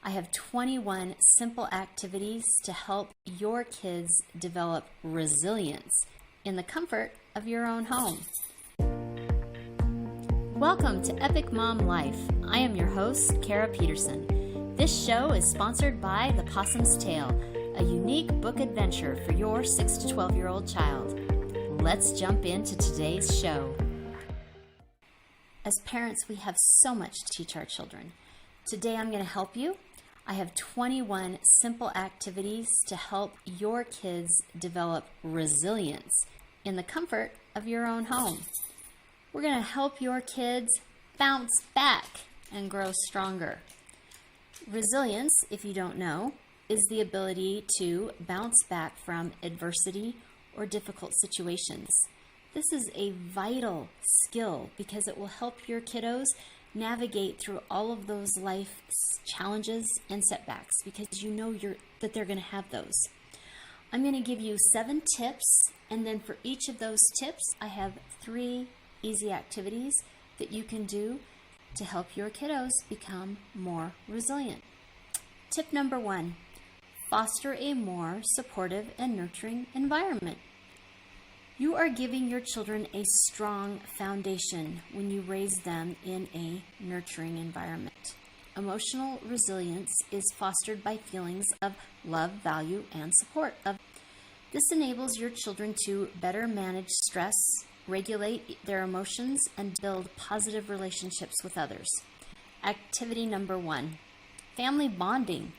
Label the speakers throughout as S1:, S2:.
S1: I have 21 simple activities to help your kids develop resilience in the comfort of your own home. Welcome to Epic Mom Life. I am your host, Kara Peterson. This show is sponsored by The Possum's Tale, a unique book adventure for your 6 to 12-year-old child. Let's jump into today's show. As parents, we have so much to teach our children. Today I'm going to help you. I have 21 simple activities to help your kids develop resilience in the comfort of your own home. We're going to help your kids bounce back and grow stronger. Resilience, if you don't know, is the ability to bounce back from adversity or difficult situations. This is a vital skill because it will help your kiddos navigate through all of those life challenges and setbacks because you know that they're going to have those. I'm going to give you 7 tips, and then for each of those tips, I have 3 easy activities that you can do to help your kiddos become more resilient. Tip number 1, foster a more supportive and nurturing environment. You are giving your children a strong foundation when you raise them in a nurturing environment. Emotional resilience is fostered by feelings of love, value, and support. This enables your children to better manage stress, regulate their emotions, and build positive relationships with others. Activity number 1, family bonding.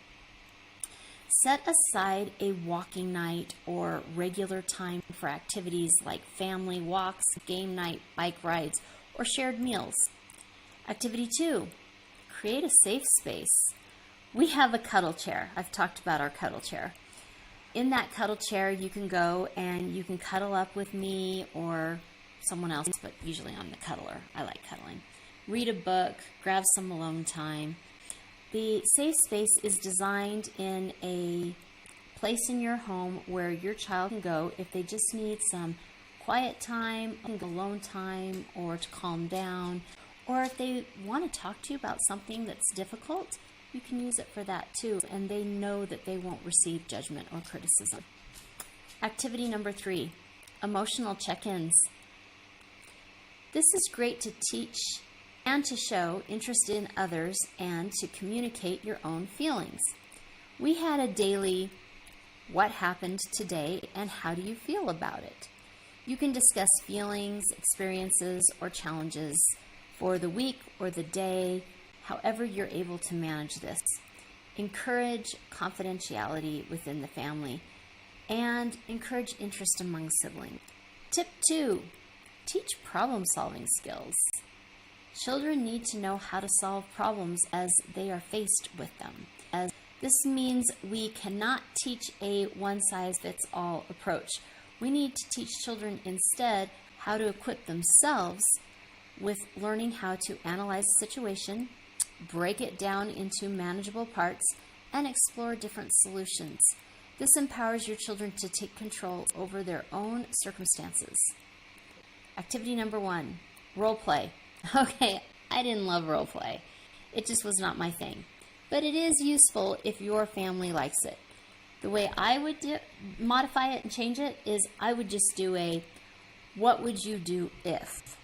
S1: Set aside a walking night or regular time for activities like family walks, game night, bike rides, or shared meals. Activity 2, create a safe space. We have a cuddle chair. I've talked about our cuddle chair. In that cuddle chair, you can go and you can cuddle up with me or someone else, but usually I'm the cuddler. I like cuddling. Read a book, grab some alone time. The safe space is designed in a place in your home where your child can go if they just need some quiet time, alone time, or to calm down, or if they want to talk to you about something that's difficult, you can use it for that too, and they know that they won't receive judgment or criticism. Activity number 3, emotional check-ins. This is great to teach and to show interest in others and to communicate your own feelings. We had a daily, what happened today and how do you feel about it? You can discuss feelings, experiences, or challenges for the week or the day, however you're able to manage this. Encourage confidentiality within the family and encourage interest among siblings. Tip 2, teach problem-solving skills. Children need to know how to solve problems as they are faced with them. This means we cannot teach a one-size-fits-all approach. We need to teach children instead how to equip themselves with learning how to analyze a situation, break it down into manageable parts, and explore different solutions. This empowers your children to take control over their own circumstances. Activity number 1, role play. Okay, I didn't love role play. It just was not my thing. But it is useful if your family likes it. The way I would modify it and change it is I would just do a, what would you do if?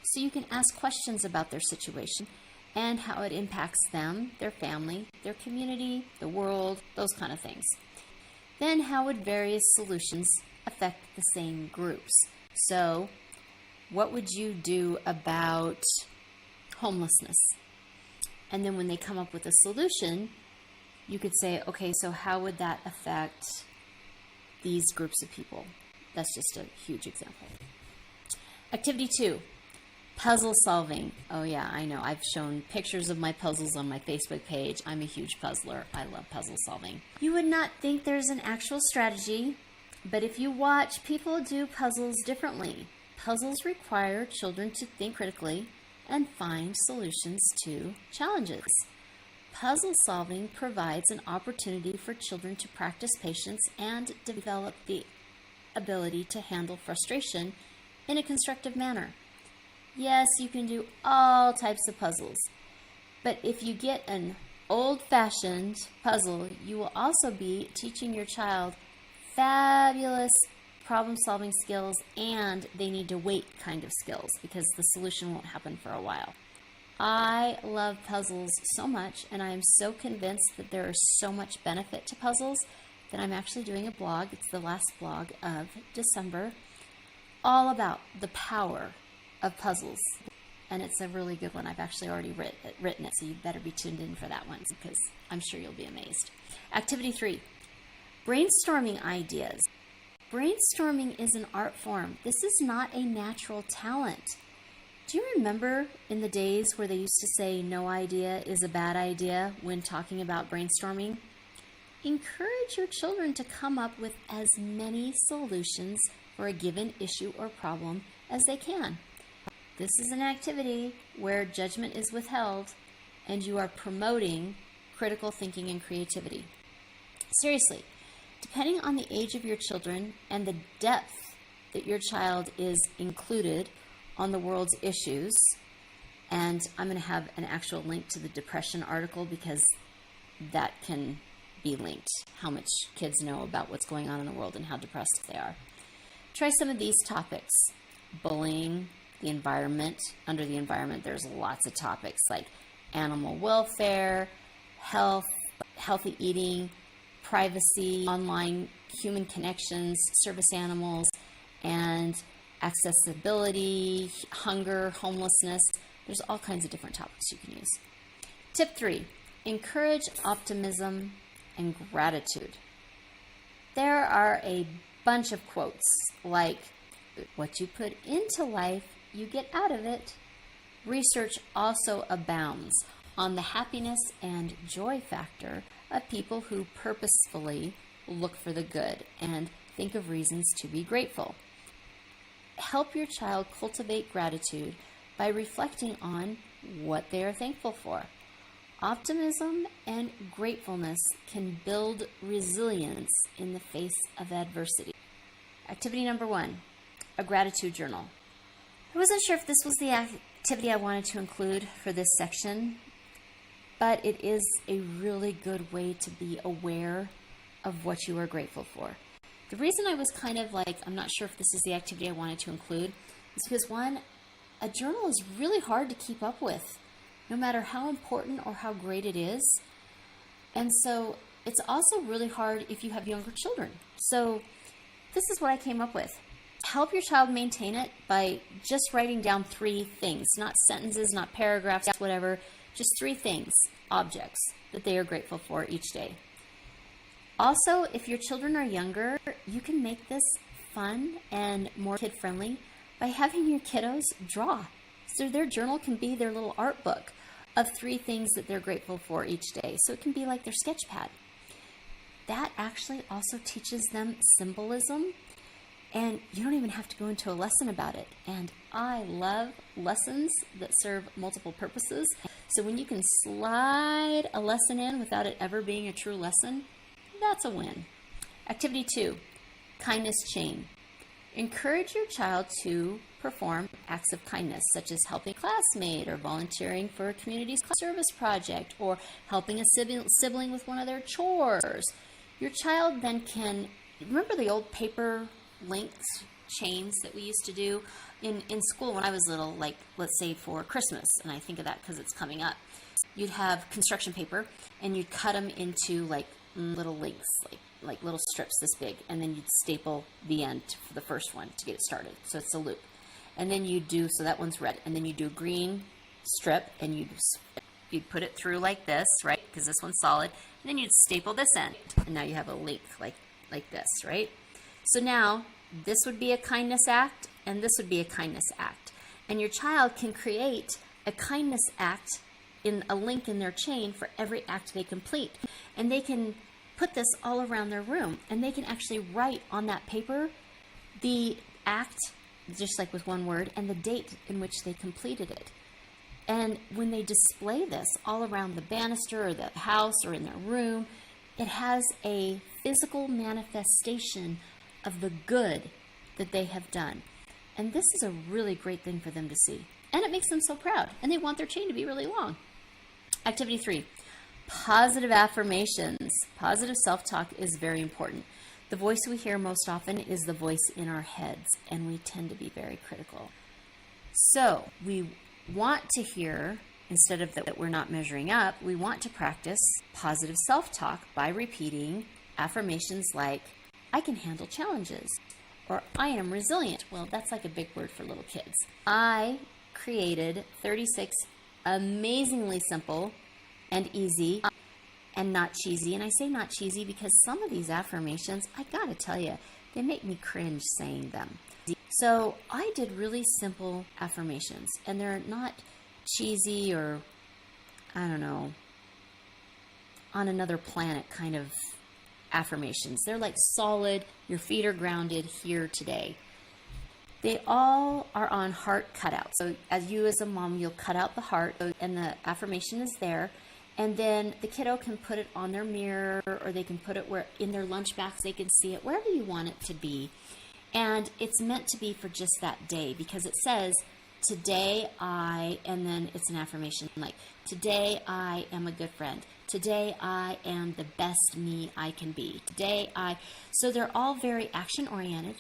S1: So you can ask questions about their situation and how it impacts them, their family, their community, the world, those kind of things. Then how would various solutions affect the same groups? So what would you do about homelessness? And then when they come up with a solution, you could say, okay, so how would that affect these groups of people? That's just a huge example. Activity 2, puzzle solving. Oh yeah, I know. I've shown pictures of my puzzles on my Facebook page. I'm a huge puzzler. I love puzzle solving. You would not think there's an actual strategy, but if you watch, people do puzzles differently. Puzzles require children to think critically and find solutions to challenges. Puzzle solving provides an opportunity for children to practice patience and develop the ability to handle frustration in a constructive manner. Yes, you can do all types of puzzles, but if you get an old-fashioned puzzle, you will also be teaching your child fabulous problem-solving skills, and they need to wait kind of skills because the solution won't happen for a while. I love puzzles so much, and I am so convinced that there is so much benefit to puzzles that I'm actually doing a blog. It's the last blog of December, all about the power of puzzles. And it's a really good one. I've actually already written it, so you better be tuned in for that one because I'm sure you'll be amazed. Activity 3, brainstorming ideas. Brainstorming is an art form. This is not a natural talent. Do you remember in the days where they used to say no idea is a bad idea when talking about brainstorming? Encourage your children to come up with as many solutions for a given issue or problem as they can. This is an activity where judgment is withheld and you are promoting critical thinking and creativity. Seriously, depending on the age of your children and the depth that your child is included on the world's issues, and I'm going to have an actual link to the depression article because that can be linked, how much kids know about what's going on in the world and how depressed they are. Try some of these topics. Bullying, the environment. Under the environment, there's lots of topics like animal welfare, health, healthy eating, privacy, online human connections, service animals, and accessibility, hunger, homelessness. There's all kinds of different topics you can use. Tip 3, encourage optimism and gratitude. There are a bunch of quotes like, what you put into life, you get out of it. Research also abounds on the happiness and joy factor of people who purposefully look for the good and think of reasons to be grateful. Help your child cultivate gratitude by reflecting on what they are thankful for. Optimism and gratefulness can build resilience in the face of adversity. Activity number 1, a gratitude journal. I wasn't sure if this was the activity I wanted to include for this section, but it is a really good way to be aware of what you are grateful for. The reason I was kind of like, I'm not sure if this is the activity I wanted to include, is because one, a journal is really hard to keep up with, no matter how important or how great it is. And so it's also really hard if you have younger children. So this is what I came up with. Help your child maintain it by just writing down 3 things, not sentences, not paragraphs, whatever, just 3 things, objects that they are grateful for each day. Also, if your children are younger, you can make this fun and more kid-friendly by having your kiddos draw. So their journal can be their little art book of 3 things that they're grateful for each day. So it can be like their sketch pad. That actually also teaches them symbolism, and you don't even have to go into a lesson about it. And I love lessons that serve multiple purposes. So when you can slide a lesson in without it ever being a true lesson, that's a win. Activity 2, kindness chain. Encourage your child to perform acts of kindness, such as helping a classmate or volunteering for a community service project or helping a sibling with one of their chores. Your child then can, remember the old paper links chains that we used to do in school when I was little, like let's say for Christmas, and I think of that because it's coming up. You'd have construction paper and you'd cut them into like little links, like little strips this big, and then you'd staple the end for the first one to get it started. So it's a loop. And then you do, so that one's red, and then you do a green strip, and you'd put it through like this, right? Because this one's solid. And then you'd staple this end, and now you have a link like this, right? So now this would be a kindness act, and this would be a kindness act. And your child can create a kindness act in a link in their chain for every act they complete. And they can put this all around their room, and they can actually write on that paper the act, just like with one word, and the date in which they completed it. And when they display this all around the banister or the house or in their room, it has a physical manifestation of the good that they have done. And this is a really great thing for them to see. And it makes them so proud. And they want their chain to be really long. Activity 3, Positive affirmations. Positive self-talk is very important. The voice we hear most often is the voice in our heads, and we tend to be very critical. So we want to hear, instead of that we're not measuring up, we want to practice positive self-talk by repeating affirmations like, I can handle challenges, or I am resilient. Well, that's like a big word for little kids. I created 36 amazingly simple and easy and not cheesy. And I say not cheesy because some of these affirmations, I gotta tell you, they make me cringe saying them. So I did really simple affirmations, and they're not cheesy or, I don't know, on another planet kind of affirmations. They're like solid, your feet are grounded here today. They all are on heart cutouts. So as a mom, you'll cut out the heart and the affirmation is there. And then the kiddo can put it on their mirror, or they can put it where in their lunchbox, they can see it wherever you want it to be. And it's meant to be for just that day, because it says, today I, and then it's an affirmation like, today I am a good friend. Today I am the best me I can be. So they're all very action oriented,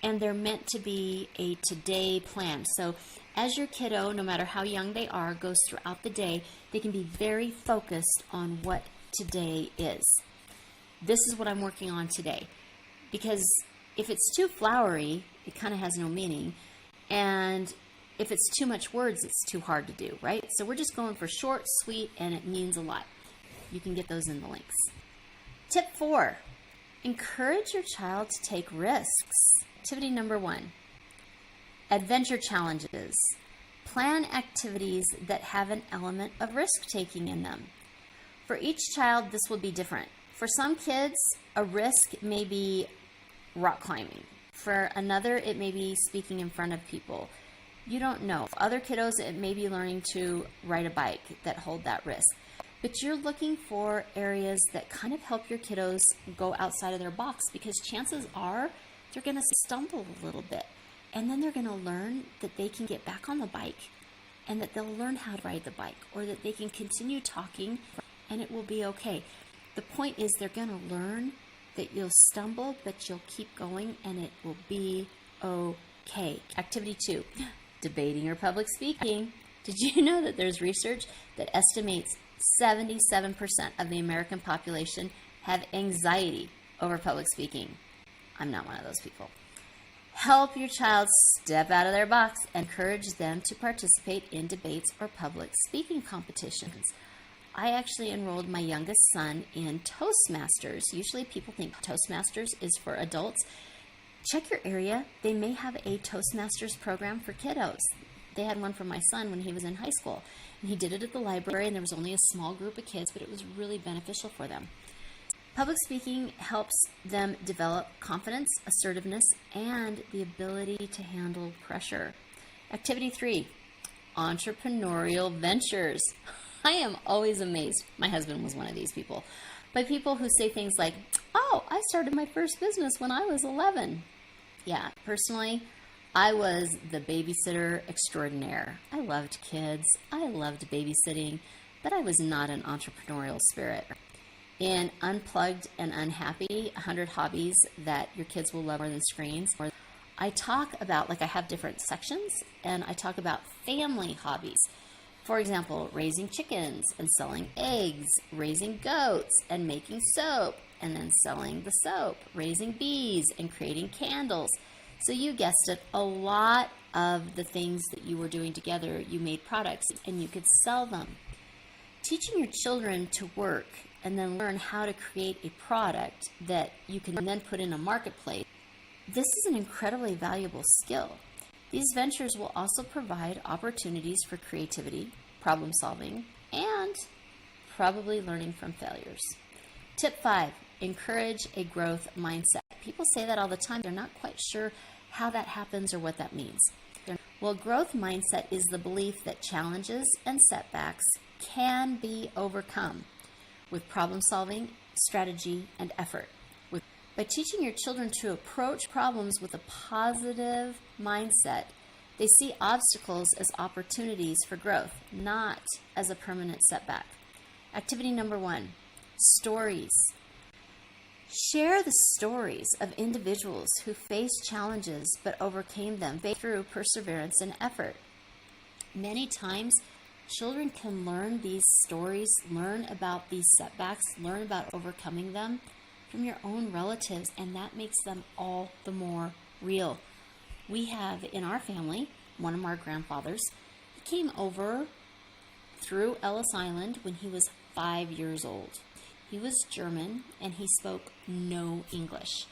S1: and they're meant to be a today plan. So as your kiddo, no matter how young they are, goes throughout the day, they can be very focused on what today is. This is what I'm working on today. Because if it's too flowery, it kind of has no meaning. And if it's too much words, it's too hard to do, right? So we're just going for short, sweet, and it means a lot. You can get those in the links. Tip 4, encourage your child to take risks. Activity number 1, adventure challenges. Plan activities that have an element of risk-taking in them. For each child, this will be different. For some kids, a risk may be rock climbing. For another, it may be speaking in front of people. You don't know. For other kiddos, it may be learning to ride a bike that hold that risk. But you're looking for areas that kind of help your kiddos go outside of their box, because chances are they're going to stumble a little bit. And then they're going to learn that they can get back on the bike, and that they'll learn how to ride the bike, or that they can continue talking and it will be okay. The point is they're going to learn that you'll stumble, but you'll keep going and it will be okay. Activity 2, debating or public speaking. Did you know that there's research that estimates 77% of the American population have anxiety over public speaking? I'm not one of those people. Help your child step out of their box and encourage them to participate in debates or public speaking competitions. I actually enrolled my youngest son in Toastmasters. Usually people think Toastmasters is for adults. Check your area. They may have a Toastmasters program for kiddos. They had one for my son when he was in high school. And he did it at the library, and there was only a small group of kids, but it was really beneficial for them. Public speaking helps them develop confidence, assertiveness, and the ability to handle pressure. Activity 3, entrepreneurial ventures. I am always amazed, my husband was one of these people, by people who say things like, oh, I started my first business when I was 11. Yeah, personally, I was the babysitter extraordinaire. I loved kids, I loved babysitting, but I was not an entrepreneurial spirit. In Unplugged and Unhappy, 100 Hobbies That Your Kids Will Love More Than Screens, I talk about, I have different sections, and I talk about family hobbies. For example, raising chickens and selling eggs, raising goats and making soap, and then selling the soap, raising bees and creating candles. So you guessed it, a lot of the things that you were doing together, you made products and you could sell them. Teaching your children to work and then learn how to create a product that you can then put in a marketplace, this is an incredibly valuable skill. These ventures will also provide opportunities for creativity, problem solving, and probably learning from failures. Tip 5, encourage a growth mindset. People say that all the time. They're not quite sure how that happens or what that means. Well, growth mindset is the belief that challenges and setbacks can be overcome with problem solving, strategy, and effort. By teaching your children to approach problems with a positive mindset, they see obstacles as opportunities for growth, not as a permanent setback. Activity number 1, stories. Share the stories of individuals who faced challenges but overcame them through perseverance and effort. Many times, children can learn these stories, learn about these setbacks, learn about overcoming them from your own relatives, and that makes them all the more real. We have in our family, one of our grandfathers, he came over through Ellis Island when he was 5 years old. He was German and he spoke no English.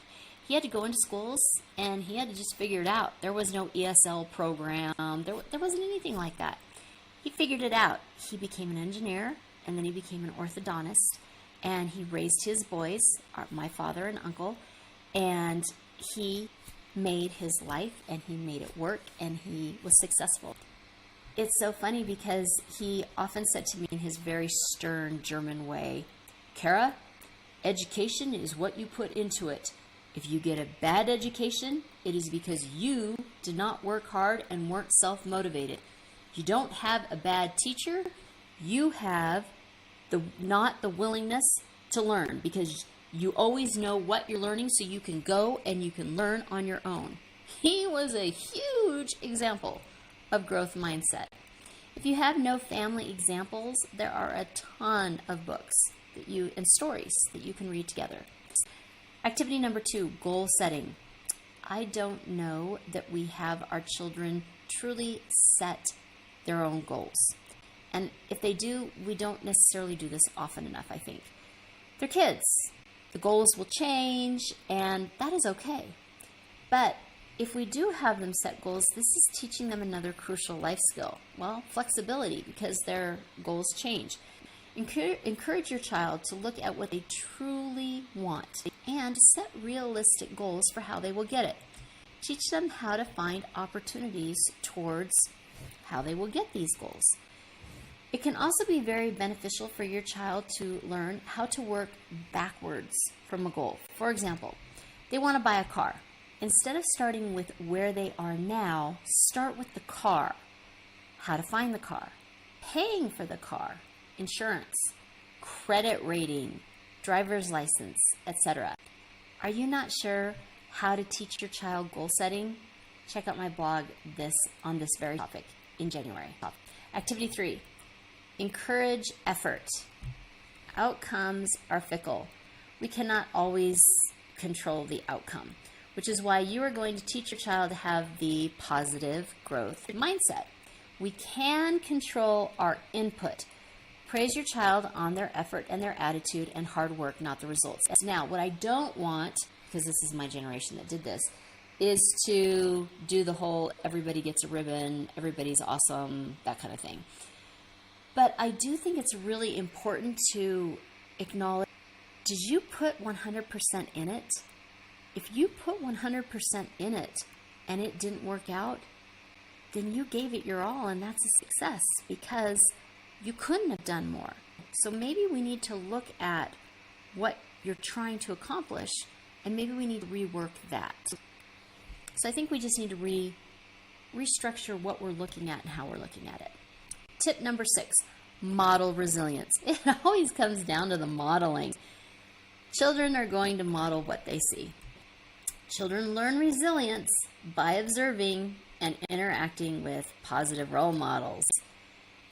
S1: He had to go into schools and he had to just figure it out. There was no ESL program. There wasn't anything like that. He figured it out. He became an engineer and then he became an orthodontist, and he raised his boys, my father and uncle, and he made his life and he made it work and he was successful. It's so funny because he often said to me in his very stern German way, "Kara, education is what you put into it. If you get a bad education, it is because you did not work hard and weren't self-motivated. You don't have a bad teacher, you have not the willingness to learn, because you always know what you're learning, so you can go and you can learn on your own." He was a huge example of growth mindset. If you have no family examples, there are a ton of books and stories that you can read together. Activity number 2, goal setting. I don't know that we have our children truly set their own goals. And if they do, we don't necessarily do this often enough, I think. They're kids. The goals will change, and that is okay. But if we do have them set goals, this is teaching them another crucial life skill. Well, flexibility, because their goals change. Encourage your child to look at what they truly want and set realistic goals for how they will get it. Teach them how to find opportunities towards how they will get these goals. It can also be very beneficial for your child to learn how to work backwards from a goal. For example, they want to buy a car. Instead of starting with where they are now, start with the car. How to find the car, paying for the car, insurance, credit rating, driver's license, etc. Are you not sure how to teach your child goal setting? Check out my blog on this very topic in January. Activity 3, encourage effort. Outcomes are fickle. We cannot always control the outcome, which is why you are going to teach your child to have the positive growth mindset. We can control our input. Praise your child on their effort and their attitude and hard work, not the results. Now, what I don't want, because this is my generation that did this, is to do the whole everybody gets a ribbon, everybody's awesome, that kind of thing. But I do think it's really important to acknowledge, did you put 100% in it? If you put 100% in it and it didn't work out, then you gave it your all, and that's a success because you couldn't have done more. So maybe we need to look at what you're trying to accomplish, and maybe we need to rework that. So I think we just need to restructure what we're looking at and how we're looking at it. Tip number 6, model resilience. It always comes down to the modeling. Children are going to model what they see. Children learn resilience by observing and interacting with positive role models.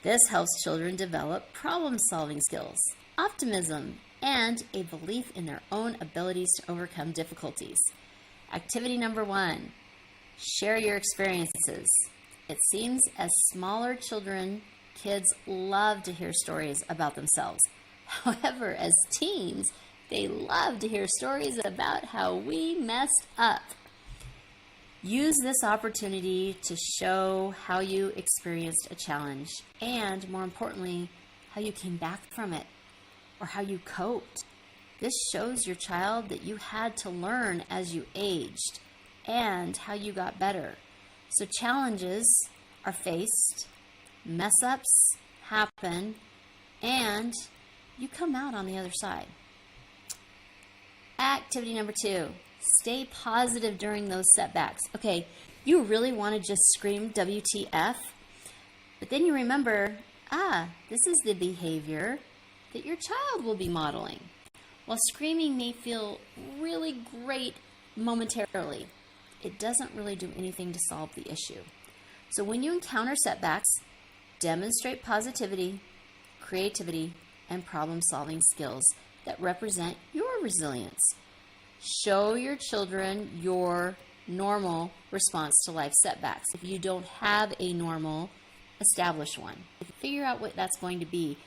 S1: This helps children develop problem-solving skills, optimism, and a belief in their own abilities to overcome difficulties. Activity number 1, share your experiences. It seems as smaller children, kids love to hear stories about themselves. However, as teens, they love to hear stories about how we messed up. Use this opportunity to show how you experienced a challenge and, more importantly, how you came back from it or how you coped. This shows your child that you had to learn as you aged and how you got better. So challenges are faced, mess-ups happen, and you come out on the other side. Activity number 2. Stay positive during those setbacks. Okay, you really want to just scream WTF, but then you remember, this is the behavior that your child will be modeling. While screaming may feel really great momentarily, it doesn't really do anything to solve the issue. So when you encounter setbacks, demonstrate positivity, creativity, and problem-solving skills that represent your resilience. Show your children your normal response to life setbacks. If you don't have a normal, establish one. Figure out what that's going to be,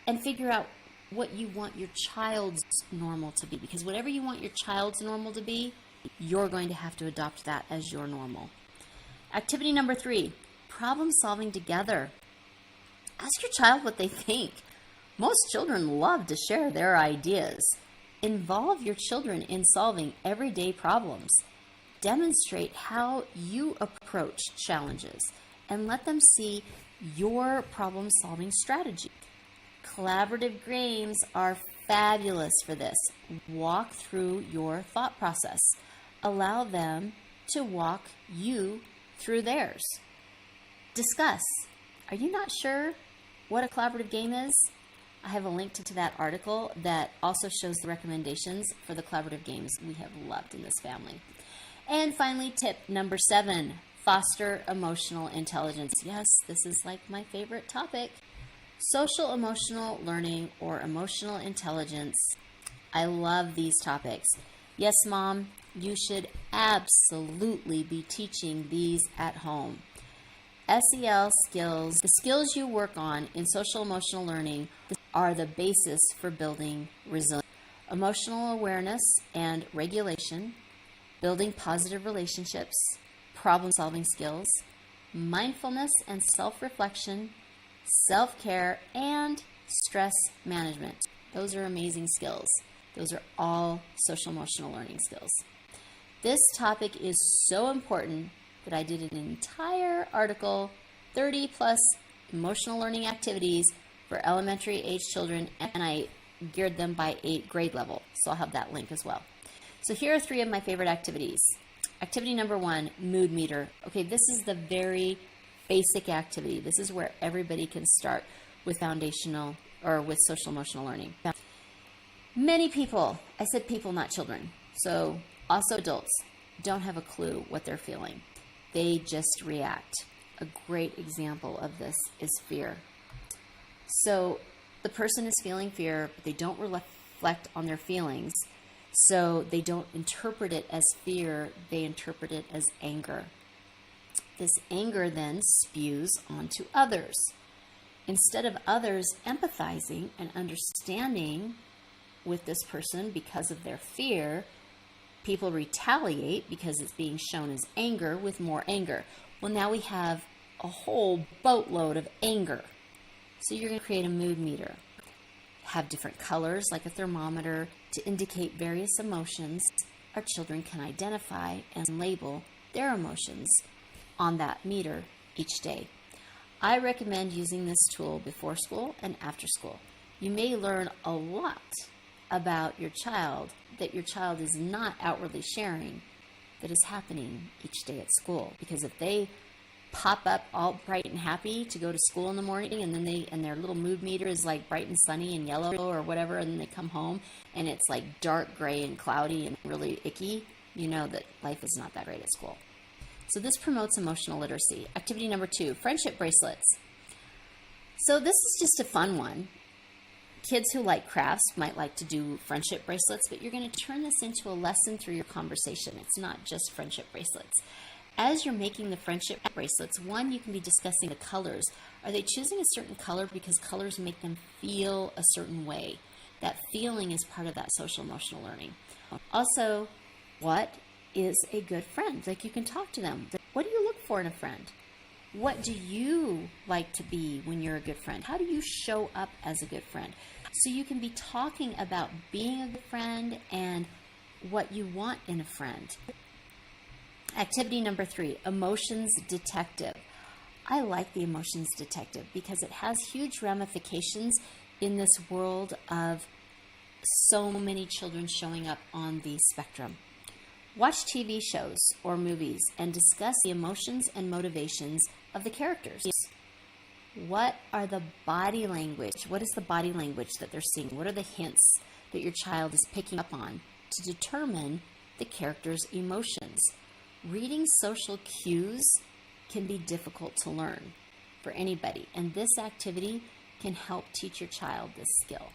S1: and figure out what you want your child's normal to be, because whatever you want your child's normal to be, you're going to have to adopt that as your normal. Activity number 3, problem solving together. Ask your child what they think. Most children love to share their ideas. Involve your children in solving everyday problems. Demonstrate how you approach challenges and let them see your problem-solving strategy. Collaborative games are fabulous for this. Walk through your thought process. Allow them to walk you through theirs. Discuss. Are you not sure what a collaborative game is? I have a link to that article that also shows the recommendations for the collaborative games we have loved in this family. And finally, tip number 7, foster emotional intelligence. Yes, this is like my favorite topic. Social emotional learning or emotional intelligence. I love these topics. Yes, Mom, you should absolutely be teaching these at home. SEL skills, the skills you work on in social emotional learning, are the basis for building resilience. Emotional awareness and regulation, building positive relationships, problem-solving skills, mindfulness and self-reflection, self-care, and stress management. Those are amazing skills. Those are all social emotional learning skills. This topic is so important that I did an entire article, 30 plus emotional learning activities for elementary age children, and I geared them by grade level. So I'll have that link as well. So here are 3 of my favorite activities. Activity number 1, mood meter. Okay, this is the very basic activity. This is where everybody can start with foundational or with social emotional learning. Many people, I said people, not children, so also adults, don't have a clue what they're feeling. They just react. A great example of this is fear. So the person is feeling fear, but they don't reflect on their feelings. So they don't interpret it as fear, they interpret it as anger. This anger then spews onto others. Instead of others empathizing and understanding with this person because of their fear, people retaliate because it's being shown as anger with more anger. Well, now we have a whole boatload of anger. So you're going to create a mood meter. Have different colors like a thermometer to indicate various emotions. Our children can identify and label their emotions on that meter each day. I recommend using this tool before school and after school. You may learn a lot about your child that your child is not outwardly sharing that is happening each day at school. Because if they pop up all bright and happy to go to school in the morning, and then their little mood meter is like bright and sunny and yellow or whatever, and then they come home and it's like dark gray and cloudy and really icky, you know that life is not that great at school. So this promotes emotional literacy. Activity number 2, friendship bracelets. So this is just a fun one. Kids who like crafts might like to do friendship bracelets, but you're going to turn this into a lesson through your conversation. It's not just friendship bracelets. As you're making the friendship bracelets, one, you can be discussing the colors. Are they choosing a certain color because colors make them feel a certain way? That feeling is part of that social emotional learning. Also, what is a good friend? Like, you can talk to them. What do you look for in a friend? What do you like to be when you're a good friend? How do you show up as a good friend? So you can be talking about being a good friend and what you want in a friend. Activity number 3, emotions detective. I like the emotions detective because it has huge ramifications in this world of so many children showing up on the spectrum. Watch TV shows or movies and discuss the emotions and motivations of the characters. What are the body language? What is the body language that they're seeing? What are the hints that your child is picking up on to determine the character's emotions? Reading social cues can be difficult to learn for anybody, and this activity can help teach your child this skill.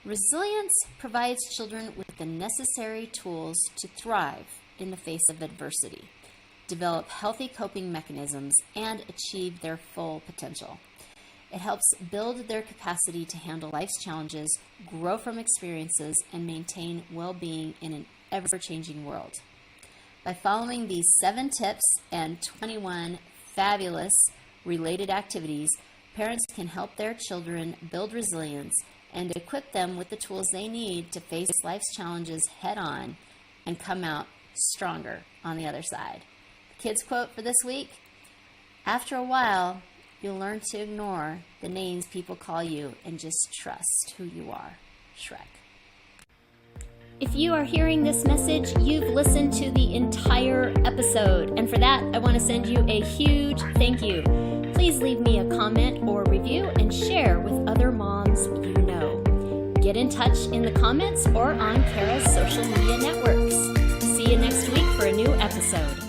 S1: Resilience provides children with the necessary tools to thrive in the face of adversity, develop healthy coping mechanisms, and achieve their full potential. It helps build their capacity to handle life's challenges, grow from experiences, and maintain well-being in an ever-changing world. By following these 7 tips and 21 fabulous related activities, parents can help their children build resilience and equip them with the tools they need to face life's challenges head-on and come out stronger on the other side. Kids quote for this week: after a while, you'll learn to ignore the names people call you and just trust who you are. Shrek. If you are hearing this message, you've listened to the entire episode, and for that, I want to send you a huge thank you. Please leave me a comment or review and share with other moms you know. Get in touch in the comments or on Kara's social media networks. See you next week for a new episode.